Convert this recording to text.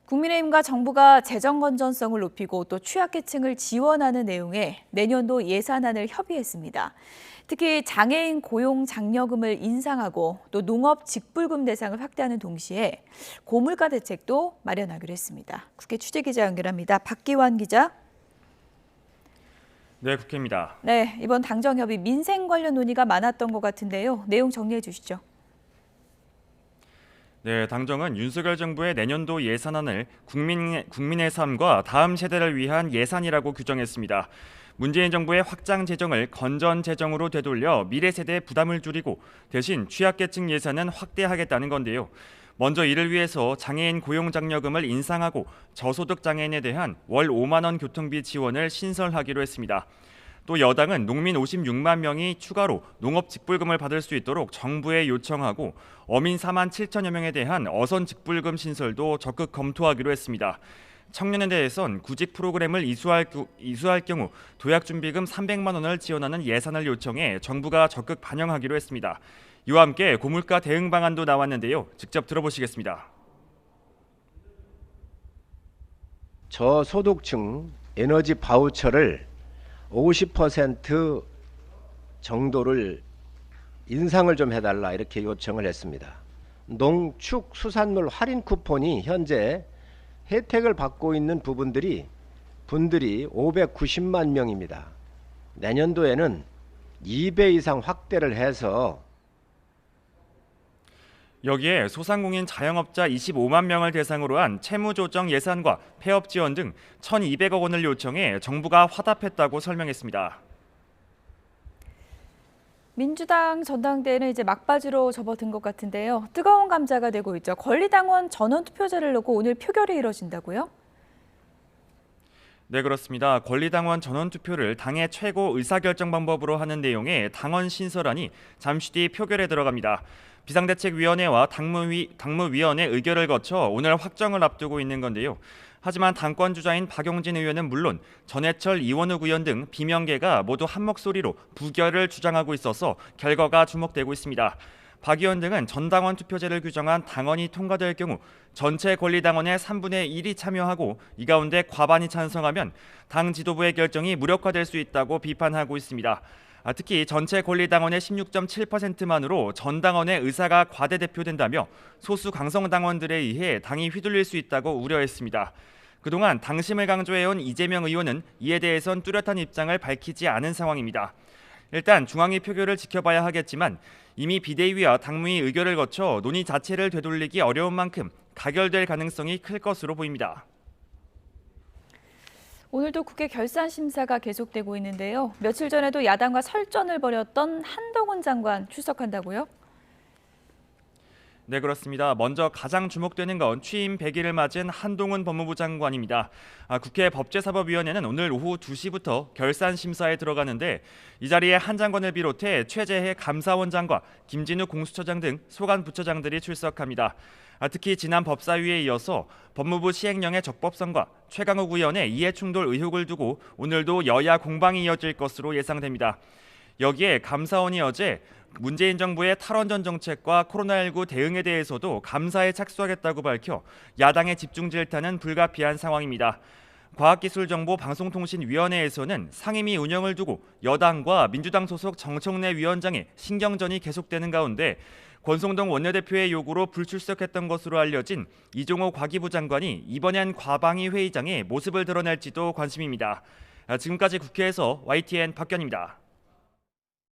국민의힘과 정부가 재정 건전성을 높이고 또 취약계층을 지원하는 내용의 내년도 예산안을 협의했습니다. 특히 장애인 고용 장려금을 인상하고 또 농업 직불금 대상을 확대하는 동시에 고물가 대책도 마련하기로 했습니다. 국회 취재기자 연결합니다. 박기환 기자. 네, 국회입니다. 네, 이번 당정협의 민생 관련 논의가 많았던 것 같은데요. 내용 정리해 주시죠. 네, 당정은 윤석열 정부의 내년도 예산안을 국민의 삶과 다음 세대를 위한 예산이라고 규정했습니다. 문재인 정부의 확장 재정을 건전 재정으로 되돌려 미래 세대의 부담을 줄이고 대신 취약계층 예산은 확대하겠다는 건데요. 먼저 이를 위해서 장애인 고용장려금을 인상하고 저소득 장애인에 대한 월 5만 원 교통비 지원을 신설하기로 했습니다. 또 여당은 농민 56만 명이 추가로 농업 직불금을 받을 수 있도록 정부에 요청하고 어민 4만 7천여 명에 대한 어선 직불금 신설도 적극 검토하기로 했습니다. 청년에 대해선 구직 프로그램을 이수할 경우 도약준비금 300만 원을 지원하는 예산을 요청해 정부가 적극 반영하기로 했습니다. 이와 함께 고물가 대응 방안도 나왔는데요. 직접 들어보시겠습니다. 저소득층 에너지 바우처를 50% 정도를 인상을 좀 해달라 이렇게 요청을 했습니다. 농축수산물 할인 쿠폰이 현재 혜택을 받고 있는 분들이 590만 명입니다. 내년도에는 2배 이상 확대를 해서 여기에 소상공인 자영업자 25만 명을 대상으로 한 채무조정 예산과 폐업 지원 등 1,200억 원을 요청해 정부가 화답했다고 설명했습니다. 민주당 전당대회는 이제 막바지로 접어든 것 같은데요. 뜨거운 감자가 되고 있죠. 권리당원 전원투표제를 놓고 오늘 표결이 이뤄진다고요? 네, 그렇습니다. 권리당원 전원투표를 당의 최고 의사결정 방법으로 하는 내용의 당원 신설안이 잠시 뒤 표결에 들어갑니다. 비상대책위원회와 당무위원회 의결을 거쳐 오늘 확정을 앞두고 있는 건데요. 하지만 당권 주자인 박용진 의원은 물론 전해철, 이원욱 의원 등 비명계가 모두 한 목소리로 부결을 주장하고 있어서 결과가 주목되고 있습니다. 박 의원 등은 전당원 투표제를 규정한 당원이 통과될 경우 전체 권리당원의 3분의 1이 참여하고 이 가운데 과반이 찬성하면 당 지도부의 결정이 무력화될 수 있다고 비판하고 있습니다. 특히 전체 권리당원의 16.7%만으로 전당원의 의사가 과대대표된다며 소수 강성당원들에 의해 당이 휘둘릴 수 있다고 우려했습니다. 그동안 당심을 강조해온 이재명 의원은 이에 대해선 뚜렷한 입장을 밝히지 않은 상황입니다. 일단 중앙위 표결을 지켜봐야 하겠지만 이미 비대위와 당무위 의결을 거쳐 논의 자체를 되돌리기 어려운 만큼 가결될 가능성이 클 것으로 보입니다. 오늘도 국회 결산 심사가 계속되고 있는데요. 며칠 전에도 야당과 설전을 벌였던 한동훈 장관 출석한다고요? 네, 그렇습니다. 먼저 가장 주목되는 건 취임 100일을 맞은 한동훈 법무부 장관입니다. 국회 법제사법위원회는 오늘 오후 2시부터 결산 심사에 들어가는데 이 자리에 한 장관을 비롯해 최재해 감사원장과 김진우 공수처장 등 소관 부처장들이 출석합니다. 특히 지난 법사위에 이어서 법무부 시행령의 적법성과 최강욱 의원의 이해충돌 의혹을 두고 오늘도 여야 공방이 이어질 것으로 예상됩니다. 여기에 감사원이 어제 문재인 정부의 탈원전 정책과 코로나19 대응에 대해서도 감사에 착수하겠다고 밝혀 야당의 집중 질타는 불가피한 상황입니다. 과학기술정보방송통신위원회에서는 상임위 운영을 두고 여당과 민주당 소속 정청래 위원장의 신경전이 계속되는 가운데 권성동 원내대표의 요구로 불출석했던 것으로 알려진 이종호 과기부 장관이 이번엔 과방위 회의장에 모습을 드러낼지도 관심입니다. 지금까지 국회에서 YTN 박견입니다.